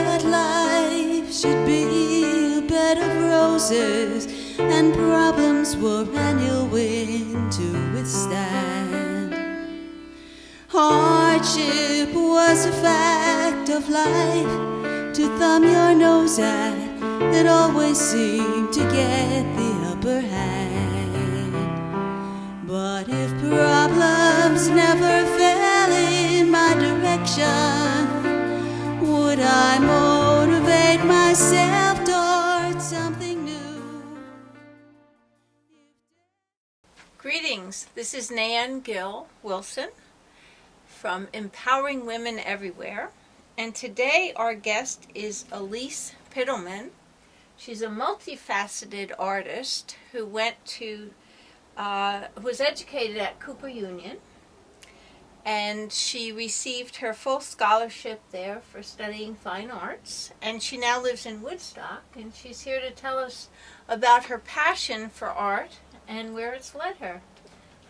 that life should be a bed of roses, and problems were genuine to withstand. Hardship was a fact of life to thumb your nose at, that always seemed to get the upper hand. But if problems never fell in my direction, would I motivate myself towards something new? Greetings, this is Nan Gill Wilson from Empowering Women Everywhere, and today our guest is Elise Pittleman. She's a multifaceted artist who was educated at Cooper Union, and she received her full scholarship there for studying fine arts, and she now lives in Woodstock, and she's here to tell us about her passion for art and where it's led her.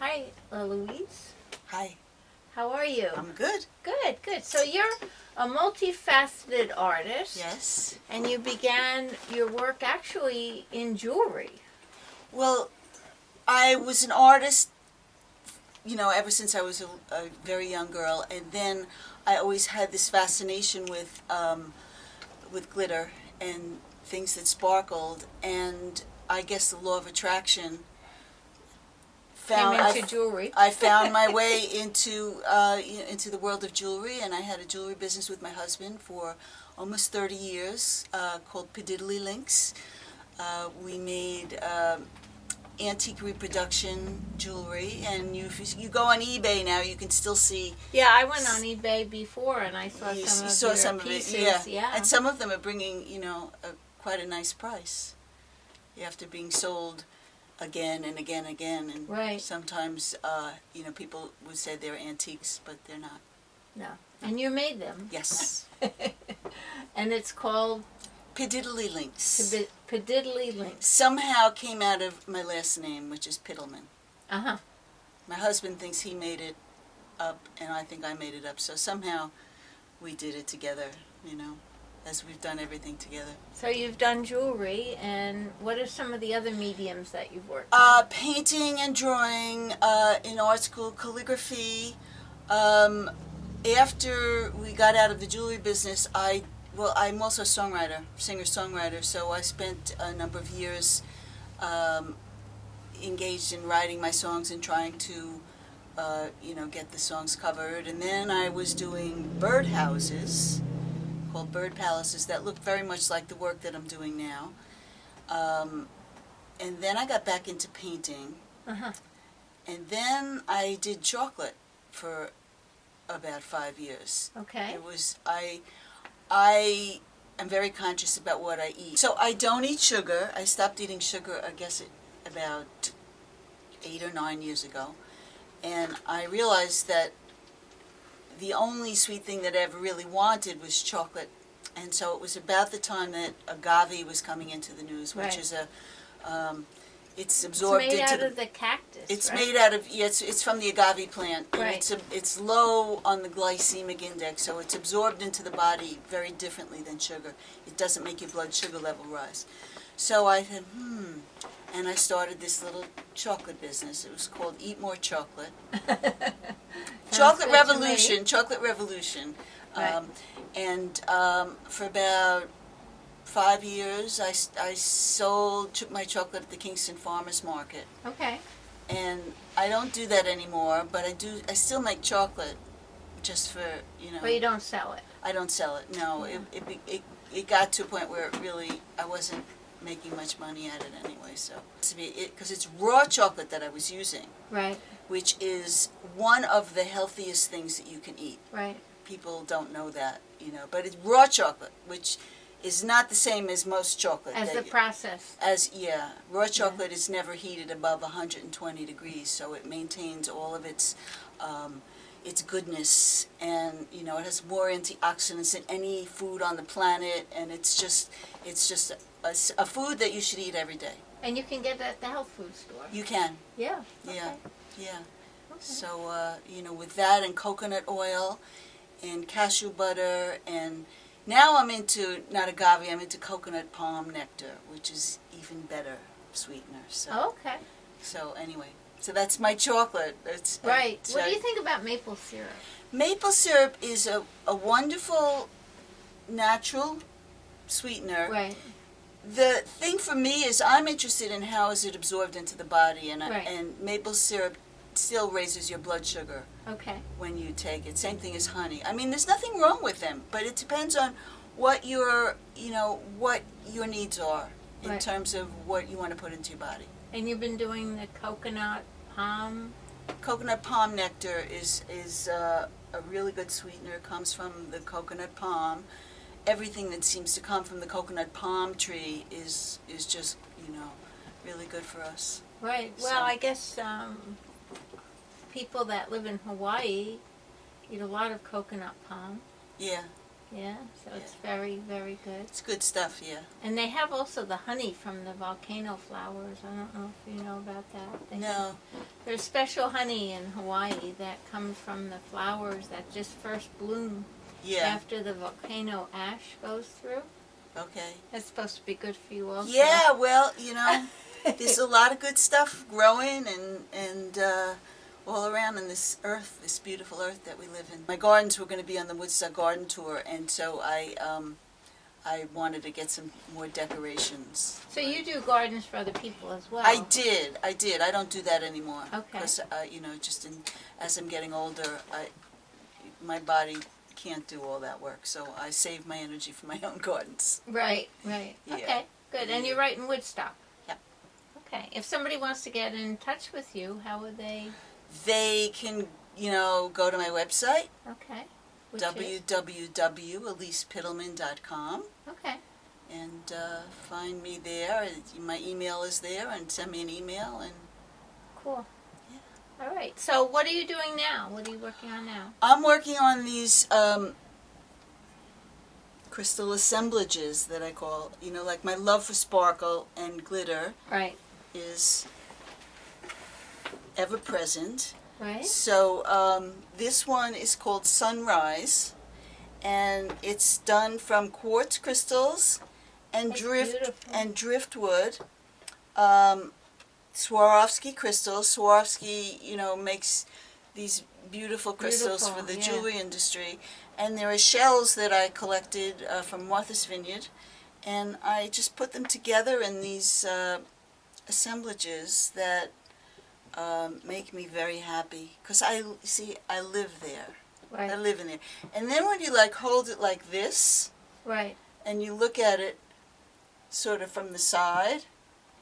Hi, Louise. Hi. How are you? I'm good. Good, good. So you're a multifaceted artist. Yes. And you began your work actually in jewelry. Well, I was an artist, ever since I was a very young girl, and then I always had this fascination with glitter and things that sparkled, and I guess the law of attraction jewelry. I found my way into the world of jewelry, and I had a jewelry business with my husband for almost 30 years called Pididdly-Links. We made antique reproduction jewelry, and if you go on eBay now, you can still see. Yeah, I went on eBay before, and I saw some of your pieces. Yeah. And some of them are bringing quite a nice price after being sold again and again and again, and right. Sometimes people would say they're antiques, but they're not. No, and you made them. Yes. And it's called Pididdly-Links. Pididdly-Links. Somehow came out of my last name, which is Pittleman. Uh-huh. My husband thinks he made it up, and I think I made it up, so somehow we did it together, as we've done everything together. So you've done jewelry, and what are some of the other mediums that you've worked on? Painting and drawing, in art school, calligraphy. After we got out of the jewelry business, I'm also a songwriter, singer-songwriter, so I spent a number of years engaged in writing my songs and trying to, get the songs covered. And then I was doing birdhouses, called bird palaces, that looked very much like the work that I'm doing now. And then I got back into painting. Uh-huh. And then I did chocolate for about 5 years. Okay. I am very conscious about what I eat. So I don't eat sugar. I stopped eating sugar, I guess, about 8 or 9 years ago. And I realized that the only sweet thing that I ever really wanted was chocolate. And so it was about the time that agave was coming into the news, which is it's absorbed into... It's made out of the cactus, It's right? made out of, it's from the agave plant. Right. And it's low on the glycemic index, so it's absorbed into the body very differently than sugar. It doesn't make your blood sugar level rise. So I said, and I started this little chocolate business. It was called Eat More Chocolate. Chocolate Revolution. Right. And for about 5 years, I took my chocolate at the Kingston Farmers Market. Okay. And I don't do that anymore, but I still make chocolate, just for, But you don't sell it. I don't sell it, no. Yeah. It got to a point where I wasn't making much money at it anyway, so. Because it's raw chocolate that I was using. Right. Which is one of the healthiest things that you can eat. Right. People don't know that, but it's raw chocolate, which is not the same as most chocolate. As the process. Raw chocolate is never heated above 120 degrees, so it maintains all of its goodness, and it has more antioxidants than any food on the planet, and it's just a food that you should eat every day. And you can get it at the health food store. You can. Yeah. Okay. Yeah. Okay. So with that and coconut oil and cashew butter and Now I'm into, not agave, I'm into coconut palm nectar, which is even better sweetener. So, Okay. so anyway, so that's my chocolate. Right. What do you think about maple syrup? Maple syrup is a wonderful natural sweetener. Right. The thing for me is I'm interested in how is it absorbed into the body, and Right. and maple syrup still raises your blood sugar Okay. when you take it. Same thing as honey. I mean, there's nothing wrong with them, but it depends on what your needs are in Right. terms of what you want to put into your body. And you've been doing the coconut palm. Coconut palm nectar is a really good sweetener. It comes from the coconut palm. Everything that seems to come from the coconut palm tree is just, really good for us. Right. Well, So- I guess people that live in Hawaii eat a lot of coconut palm. Yeah, Yeah. So it's very, very good. it's good stuff, yeah. And they have also the honey from the volcano flowers. I don't know if you know about that. They have- No, There's special honey in Hawaii that comes from the flowers that just first bloom yeah, after the volcano ash goes through. okay. That's supposed to be good for you also. Yeah, well, there's a lot of good stuff growing and all around in this earth, this beautiful earth that we live in. My gardens were going to be on the Woodstock garden tour, and so I wanted to get some more decorations. So you do gardens for other people as well. I did. I don't do that anymore. Okay. Because, as I'm getting older, my body can't do all that work, so I save my energy for my own gardens. Right, right. Yeah. Okay, good. And you're right in Woodstock. Yep. Okay. If somebody wants to get in touch with you, how would they? They can, go to my website, Okay. Which is- www.elisepittleman.com, Okay. and find me there. My email is there, and send me an email. And Cool. All right. So what are you doing now? What are you working on now? I'm working on these crystal assemblages that I call, like my love for sparkle and glitter Right. is ever present. Right. So this one is called Sunrise, and it's done from quartz crystals and That's beautiful. driftwood. Swarovski crystals. Swarovski, makes these beautiful crystals Beautiful, for the yeah. jewelry industry. And there are shells that I collected from Martha's Vineyard, and I just put them together in these assemblages that make me very happy. Because I live there. I Right. live in there. And then when you hold it like this, Right. and you look at it sort of from the side,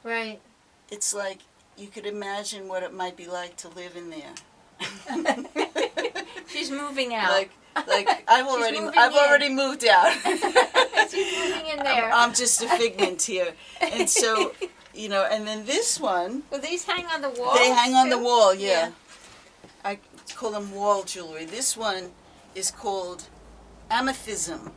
Right. it's like you could imagine what it might be like to live in there. She's moving out. like I've moving in. already moved out. She's moving in there. I'm just a figment here. And so, and then this one, Will these hang on the wall? they hang on the too? wall, yeah. I call them wall jewelry. This one is called amethism.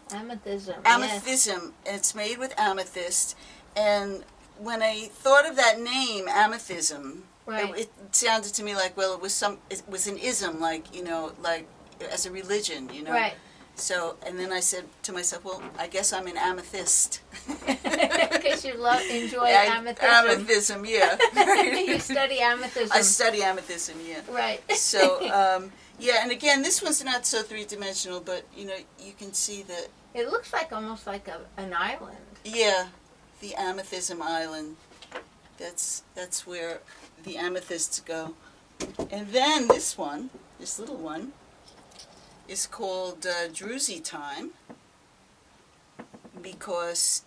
Amethism. Yes. Amethism. It's made with amethyst, and when I thought of that name, amethism, Right. it sounded to me like, well, it was an ism, like as a religion, Right. So, and then I said to myself, well, I guess I'm an amethyst. Because you enjoy amethism. Amethism, yeah. You study amethism. I study amethism, yeah. Right. So, yeah, and again, this one's not so three-dimensional, but, you can see that, It looks like almost like an island. yeah, the amethism island. That's where the amethysts go. And then this little one, is called Druzy Time, because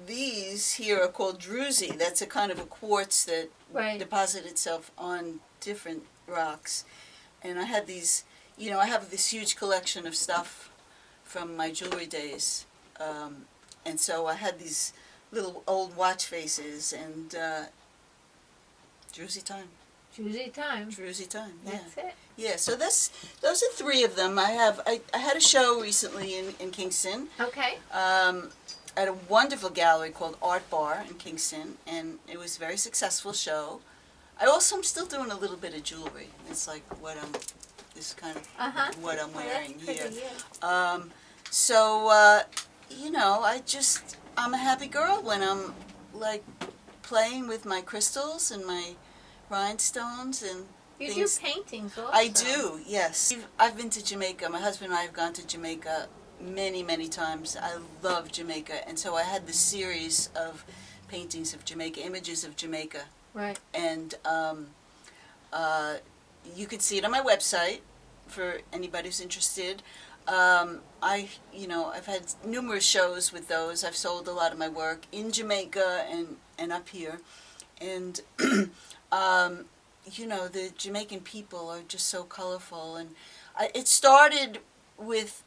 these here are called druzy. That's a kind of a quartz that Right. deposits itself on different rocks. And I had these, I have this huge collection of stuff from my jewelry days. And so I had these little old watch faces, and Druzy Time. Druzy time. Druzy Time, yeah. That's it. Yeah, so those are three of them. I had a show recently in Kingston, Okay. at a wonderful gallery called Art Bar in Kingston, and it was a very successful show. I'm still doing a little bit of jewelry. It's like what I'm Uh-huh. wearing Oh, that's pretty, here. yeah. So, I'm a happy girl when I'm, like, playing with my crystals and my rhinestones and You things. do paintings also. I do, yes. I've been to Jamaica. My husband and I have gone to Jamaica many, many times. I love Jamaica. And so I had this series of paintings of Jamaica, images of Jamaica. Right. And you can see it on my website for anybody who's interested. I've had numerous shows with those. I've sold a lot of my work in Jamaica and up here. And, the Jamaican people are just so colorful. And it started with,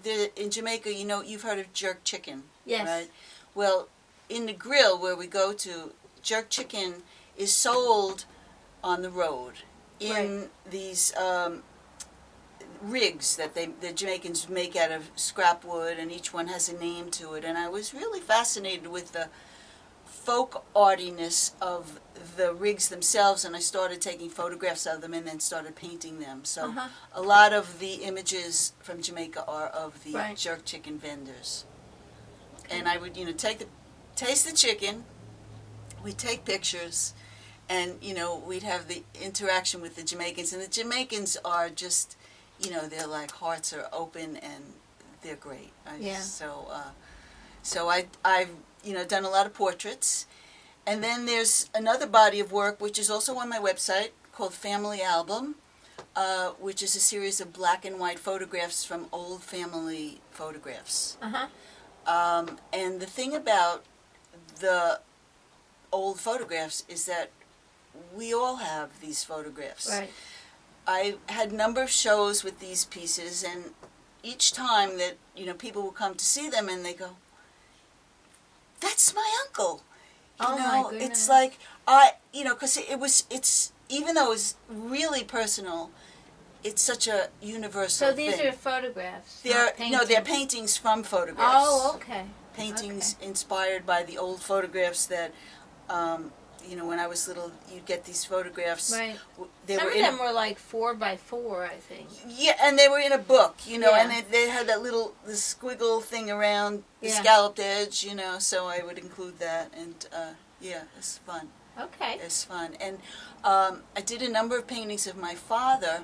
in Jamaica, you've heard of jerk chicken. Yes. Right? Well, in the grill where we go to, jerk chicken is sold on the road in these rigs that the Jamaicans make out of scrap wood, and each one has a name to it. And I was really fascinated with the folk artiness of the rigs themselves, and I started taking photographs of them and then started painting them. So a lot of the images from Jamaica are of the jerk chicken vendors. Okay. And I would, taste the chicken, we'd take pictures, and, we'd have the interaction with the Jamaicans. And the Jamaicans are just, they're like, hearts are open and they're great. So I've done a lot of portraits. And then there's another body of work, which is also on my website, called Family Album, which is a series of black and white photographs from old family photographs. And the thing about the old photographs is that we all have these photographs. Right. I had a number of shows with these pieces, and each time that, people will come to see them and they go, "That's my uncle." My goodness. It's like, because it's, even though it's really personal, it's such a universal thing. So these are photographs, They're paintings from photographs. Oh, okay. Paintings inspired by the old photographs that, when I was little, you'd get these photographs. Right. Some of them were like 4x4, I think. Yeah, and they were in a book, and they had that the squiggle thing around the scalloped edge, so I would include that, and it's fun. Okay. It's fun. And I did a number of paintings of my father,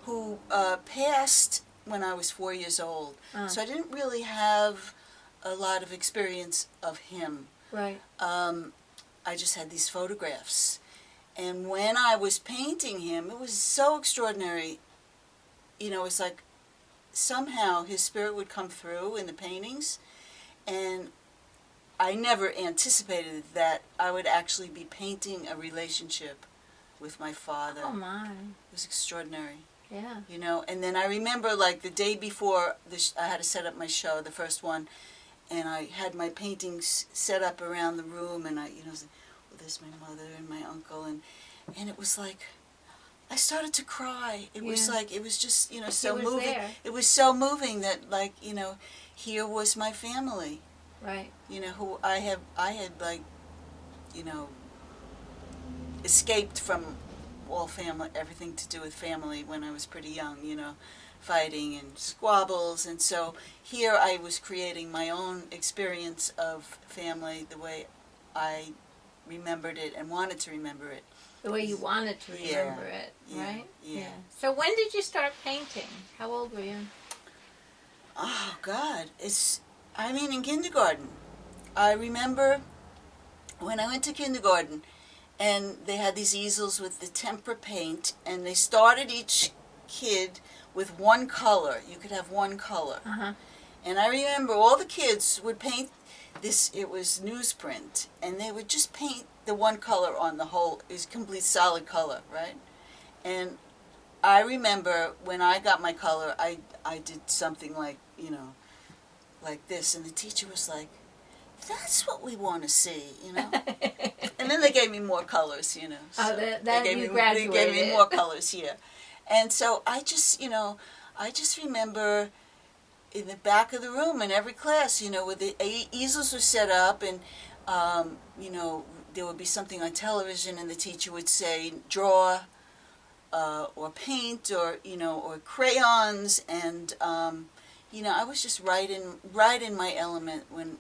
who passed when I was 4 years old. So I didn't really have a lot of experience of him. Right. I just had these photographs. And when I was painting him, it was so extraordinary. It's like somehow his spirit would come through in the paintings. And I never anticipated that I would actually be painting a relationship with my father. Oh, my. It was extraordinary. Yeah. And then I remember, like, the day before I had to set up my show, the first one, and I had my paintings set up around the room, and I, was like, well, there's my mother and my uncle, and it was like, I started to cry. It was like, it was just, so moving. There. It was so moving that, like, here was my family. Right. Who I had like, escaped from all family, everything to do with family when I was pretty young, fighting and squabbles. And so here I was creating my own experience of family the way I remembered it and wanted to remember it. The way you wanted to remember it, right? Yeah. So when did you start painting? How old were you? Oh, God. In kindergarten. I remember when I went to kindergarten, and they had these easels with the tempera paint, and they started each kid with one color. You could have one color. And I remember all the kids would paint this, it was newsprint, and they would just paint the one color on the whole, it was complete solid color, right? And I remember when I got my color, I did something like, like this, and the teacher was like, "That's what we want to see," And then they gave me more colors, So Then you They graduated. gave me more colors here. And so I just remember in the back of the room in every class, where the easels were set up, and, there would be something on television, and the teacher would say, draw, or paint, or crayons, and, I was just right in my element when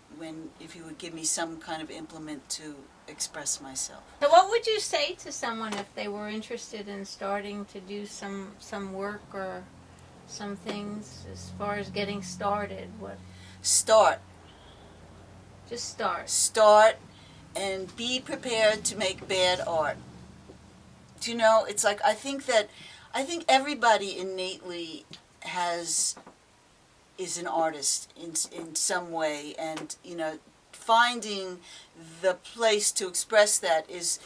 if you would give me some kind of implement to express myself. So what would you say to someone if they were interested in starting to do some work or some things as far as getting started? What? Start. Just start. Start and be prepared to make bad art. Do you know, it's like I think everybody innately is an artist in some way, and finding the place to express that is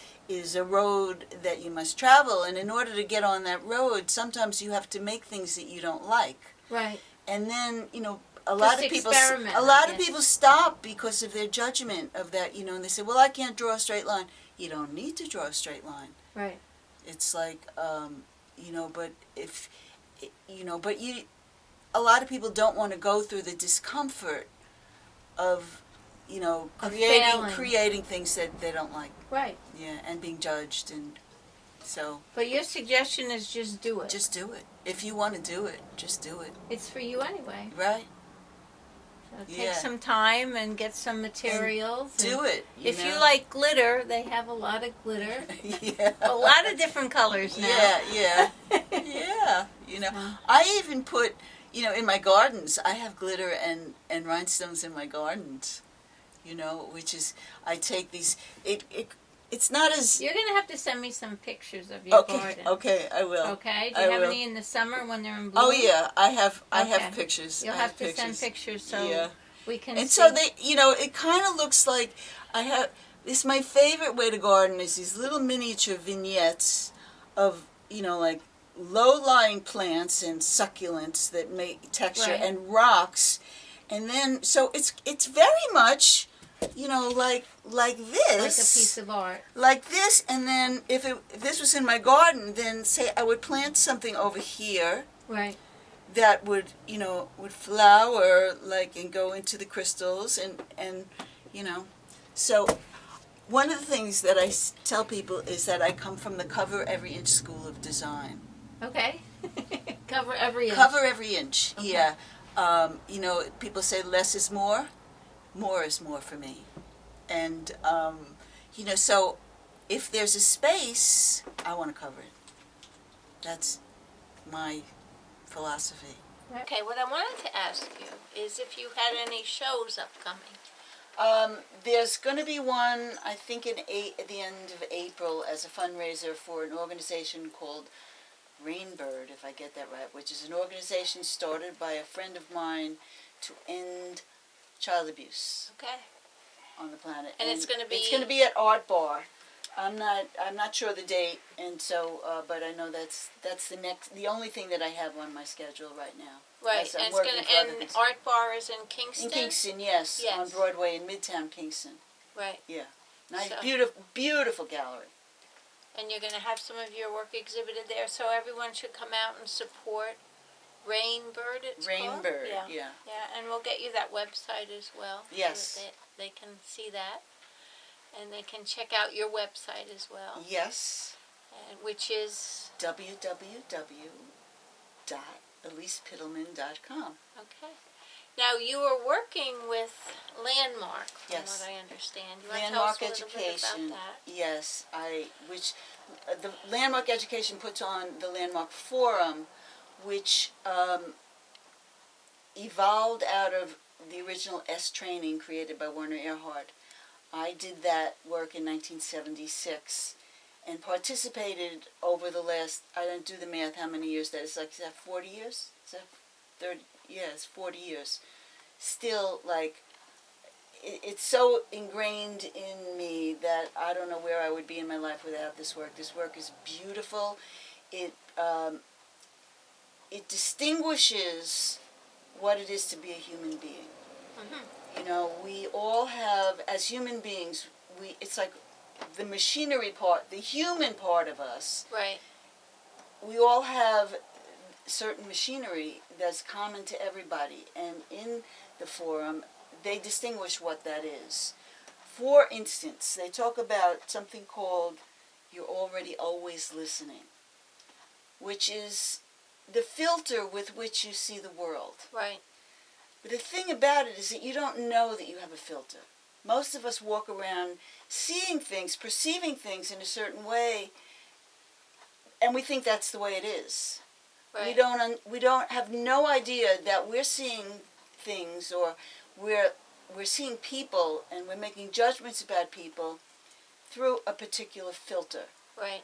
a road that you must travel, and in order to get on that road, sometimes you have to make things that you don't like. Right. And then, a lot of people stop because of their judgment of that, and they say, well, I can't draw a straight line. You don't need to draw a straight line. Right. It's like, a lot of people don't want to go through the discomfort of, creating things that they don't like. Right. Yeah, and being judged, and so. But your suggestion is just do it. Just do it. If you want to do it, just do it. It's for you anyway. Right. So take some time and get some materials. And do it. If you like glitter, they have a lot of glitter. Yeah. A lot of different colors now. Yeah. Yeah. I even put, in my gardens, I have glitter and rhinestones in my gardens. Which is, I take these, it's not as... You're going to have to send me some pictures of your garden. Okay, I will. Okay? Do you have any in the summer when they're in bloom? Oh, yeah, I have pictures. You'll have to send pictures so we can see. So they, it kind of looks like my favorite way to garden is these little miniature vignettes of, like low-lying plants and succulents that make texture and rocks. And then, so it's very much, like this. Like a piece of art. Like this, and then if this was in my garden, then say I would plant something over here. Right. That would, would flower, and go into the crystals, and So, one of the things that I tell people is that I come from the Cover Every Inch School of Design. Okay. Cover every inch. Cover every inch, okay. Yeah. People say less is more. More is more for me. And, so if there's a space, I want to cover it. That's my philosophy. Okay, what I wanted to ask you is if you had any shows upcoming. There's going to be one, I think, at the end of April as a fundraiser for an organization called Rainbird, if I get that right, which is an organization started by a friend of mine to end child abuse. Okay. On the planet. And it's going to be... It's going to be at Art Bar. I'm not sure the date, and so, but I know that's the only thing that I have on my schedule right now. Right, and it's going to, and Art Bar is in Kingston? In Kingston, yes. On Broadway in Midtown Kingston. Right. Yeah. Nice, beautiful gallery. And you're going to have some of your work exhibited there, so everyone should come out and support Rainbird, it's called? Rainbird, yeah. Yeah, and we'll get you that website as well. Yes. So that they can see that. And they can check out your website as well. Yes. Which is? www.elisepittleman.com. Okay. Now, you are working with Landmark, from yes. what I understand. You want Landmark to tell us a little Education. bit about that? Yes, the Landmark Education puts on the Landmark Forum, which evolved out of the original S training created by Werner Erhard. I did that work in 1976 and participated over the last, I don't do the math how many years that is, is that 40 years? Is that 30? Yeah, it's 40 years. Still, it's so ingrained in me that I don't know where I would be in my life without this work. This work is beautiful. It distinguishes what it is to be a human being. Mm-hmm. We all have, as human beings, it's like the machinery part, the human part of us. Right. We all have certain machinery that's common to everybody, and in the forum, they distinguish what that is. For instance, they talk about something called "you're already always listening," which is the filter with which you see the world. Right. But the thing about it is that you don't know that you have a filter. Most of us walk around seeing things, perceiving things in a certain way, and we think that's the way it is. Right. We don't have no idea that we're seeing things, or we're seeing people, and we're making judgments about people through a particular filter. Right.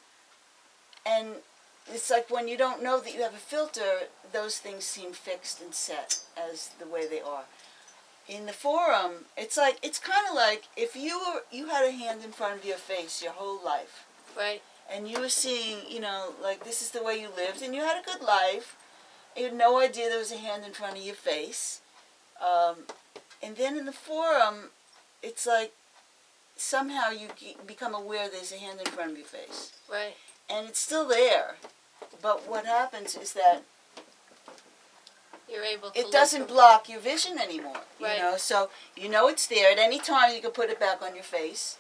And it's like when you don't know that you have a filter, those things seem fixed and set as the way they are. In the forum, it's kind of like if you had a hand in front of your face your whole life. Right. And you were seeing, like this is the way you lived, and you had a good life. You had no idea there was a hand in front of your face. And then in the forum, it's like somehow you become aware there's a hand in front of your face. Right. And it's still there. But what happens is that you're able to it doesn't block your vision anymore. Right. So it's there. At any time you can put it back on your face.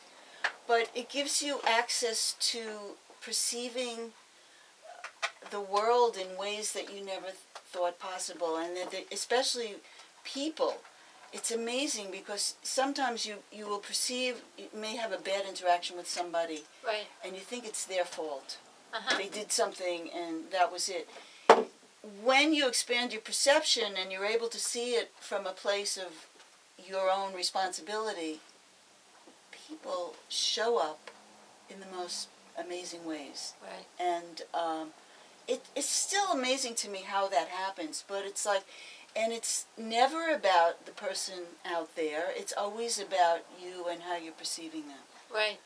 But it gives you access to perceiving the world in ways that you never thought possible. And especially people. It's amazing because sometimes you will perceive, you may have a bad interaction with somebody. Right. And you think it's their fault. Uh-huh. They did something and that was it. When you expand your perception and you're able to see it from a place of your own responsibility, people show up in the most amazing ways. Right. And it's still amazing to me how that happens, but it's like, and it's never about the person out there. It's always about you and how you're perceiving them. Right.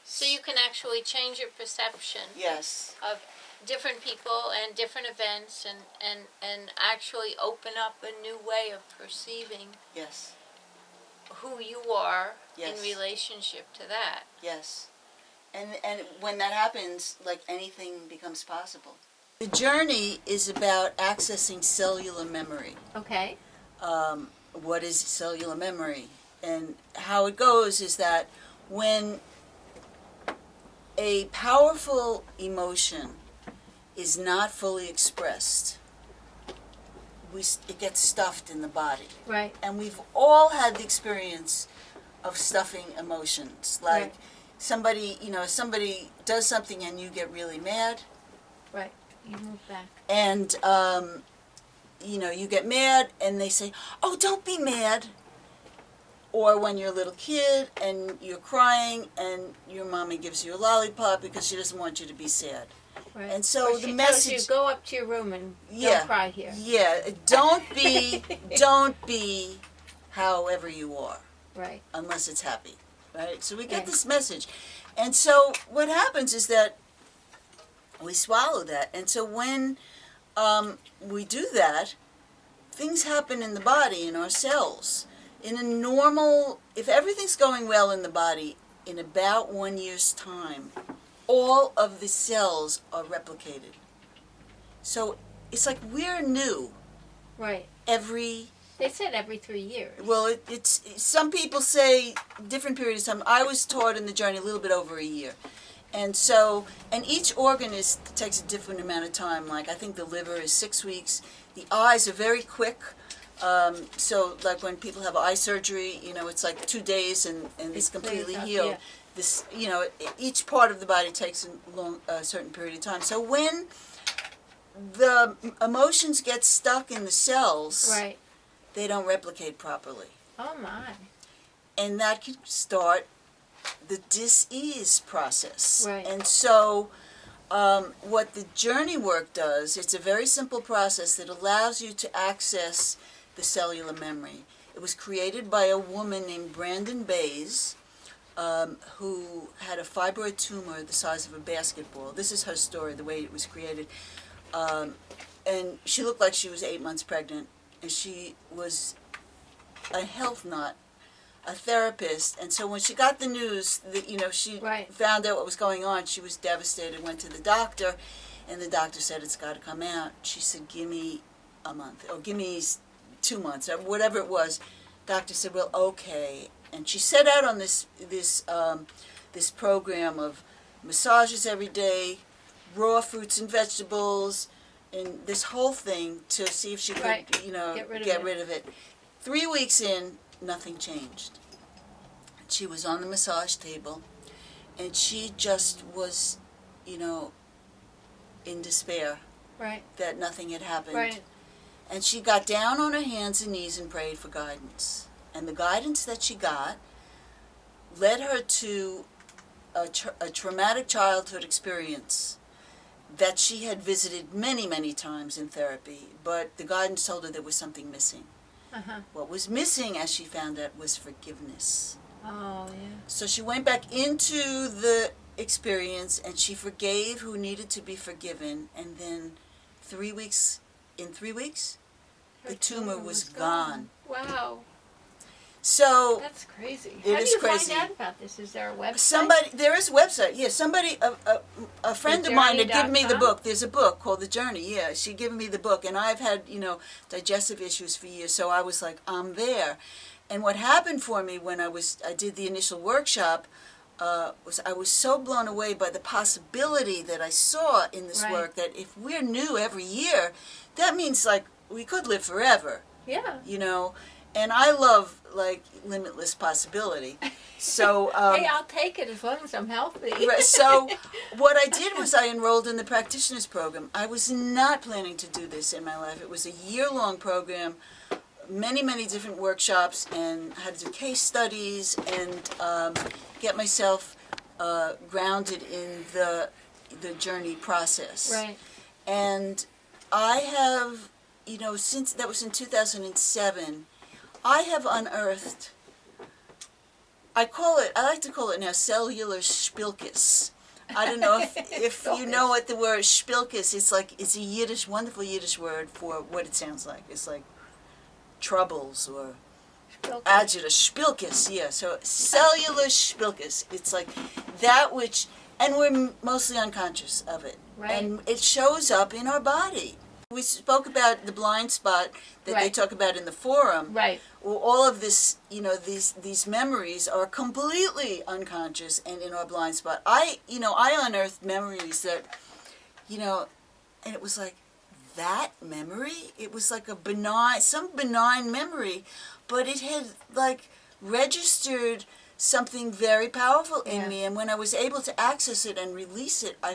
So you can actually change your perception. Yes. Of different people and different events and actually open up a new way of perceiving Yes. who you are Yes. in relationship to that. Yes. And when that happens, like anything becomes possible. The journey is about accessing cellular memory. Okay. What is cellular memory? And how it goes is that when a powerful emotion is not fully expressed, it gets stuffed in the body. Right. And we've all had the experience of stuffing emotions. Like Right. somebody does something and you get really mad. Right. You move back. And, you get mad and they say, oh, don't be mad. Or when you're a little kid and you're crying and your mommy gives you a lollipop because she doesn't want you to be sad. Right. And so or the she message... tells you, go up to your room and Yeah. don't cry here. Yeah, don't be however you are. Right. Unless it's happy, right? So we get Right. this message. And so what happens is that we swallow that. And so when we do that, things happen in the body, in our cells. In a normal, if everything's going well in the body, in about 1 year's time, all of the cells are replicated. So it's like we're new Right. every... They said every 3 years. Well, it's some people say different periods of time. I was taught in the journey a little bit over a year. And so, and each organ takes a different amount of time. Like I think the liver is 6 weeks. The eyes are very quick. So like when people have eye surgery, it's like 2 days and it's completely clears up, healed. yeah. This, each part of the body takes a certain period of time. So when the emotions get stuck in the cells, Right. they don't replicate properly. Oh my. And that can start the dis-ease process. Right. And so what the journey work does, it's a very simple process that allows you to access the cellular memory. It was created by a woman named Brandon Bays, who had a fibroid tumor the size of a basketball. This is her story, the way it was created. And she looked like she was 8 months pregnant. And she was a health nut, a therapist. And so when she got the news that, she Right. found out what was going on, she was devastated, went to the doctor, and the doctor said, it's got to come out. She said, give me a month, or give me 2 months, or whatever it was. Doctor said, well, okay. And she set out on this program of massages every day, raw fruits and vegetables, in this whole thing to see if she could, Right. get rid of it. 3 weeks in, nothing changed. She was on the massage table, and she just was, in despair Right. that nothing had happened. Right. And she got down on her hands and knees and prayed for guidance. And the guidance that she got led her to a traumatic childhood experience that she had visited many, many times in therapy, but the guidance told her there was something missing. Uh-huh. What was missing, as she found out, was forgiveness. Oh, yeah. So she went back into the experience and she forgave who needed to be forgiven, and then 3 weeks, Her the tumor tumor was gone. Wow. So That's crazy. It How is do you crazy. find out about this? Is there a website? there is a website. Yeah, a friend of mine had given me the Journey.com? book. There's a book called The Journey. Yeah, she'd given me the book, and I've had digestive issues for years. So I was like, I'm there. And what happened for me when I did the initial workshop was I was so blown away by the possibility that I saw in this Right. work, that if we're new every year, that means like we could live forever. Yeah. And I love like limitless possibility. So Hey, I'll take it as long as I'm healthy. so what I did was I enrolled in the practitioners program. I was not planning to do this in my life. It was a year-long program, many, many different workshops, and I had to do case studies and get myself grounded in the journey process. Right. And I have, since that was in 2007, I have unearthed, I like to call it now cellular spilkes. I don't know if you know what the word spilkes is. It's a wonderful Yiddish word for what it sounds like. It's like troubles or agita, spilkes, yeah. So cellular spilkes. It's like that which, and we're mostly unconscious of it. Right. And it shows up in our body. We spoke about the blind spot that they Right. talk about in the forum. Right. Well, all of this, these memories are completely unconscious and in our blind spot. I unearthed memories that, and it was like, that memory? It was like some benign memory, but it had like registered something very powerful in Yeah. me, and when I was able to access it and release it, I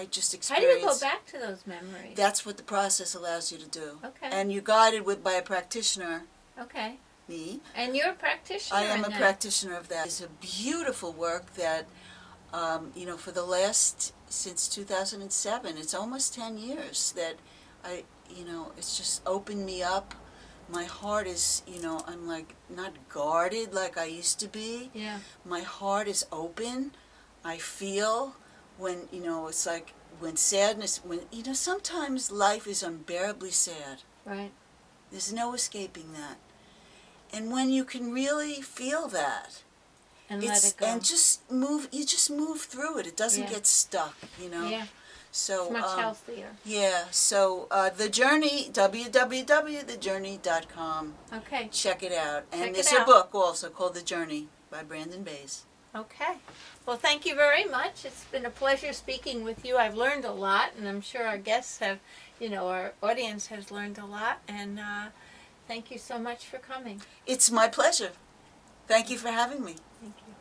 just experienced. How do you go back to those memories? That's what the process allows you to do. Okay. And you're guided by a practitioner, Okay. me. And you're a practitioner. I am in a that. practitioner of that. It's a beautiful work that, for the since 2007, it's almost 10 years that it's just opened me up. My heart is, I'm like not guarded like I used to be. Yeah. My heart is open. I feel when, it's like when sadness, sometimes life is unbearably sad. Right. There's no escaping that. And when you can really feel that, And let it go. and you just move through it. It doesn't Yeah. get stuck, Yeah. So It's much healthier. yeah, so The Journey, www.thejourney.com. Okay. Check it out. And Check it there's a out. book also called The Journey by Brandon Bays. Okay. Well, thank you very much. It's been a pleasure speaking with you. I've learned a lot, and I'm sure our guests have, our audience has learned a lot. And thank you so much for coming. It's my pleasure. Thank you for having me. Thank you.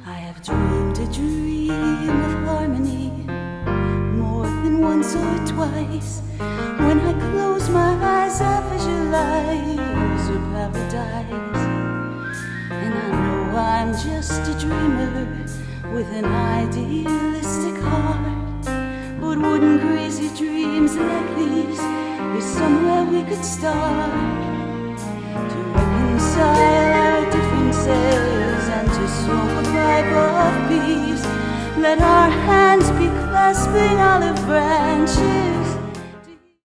I have dreamed a dream of harmony more than once or twice. When I close my eyes, I visualize a paradise. And I know I'm just a dreamer with an idealistic heart. But wouldn't crazy dreams like these be somewhere we could start? To reconcile our differences and to smoke a pipe of peace. Let our hands be clasping olive branches.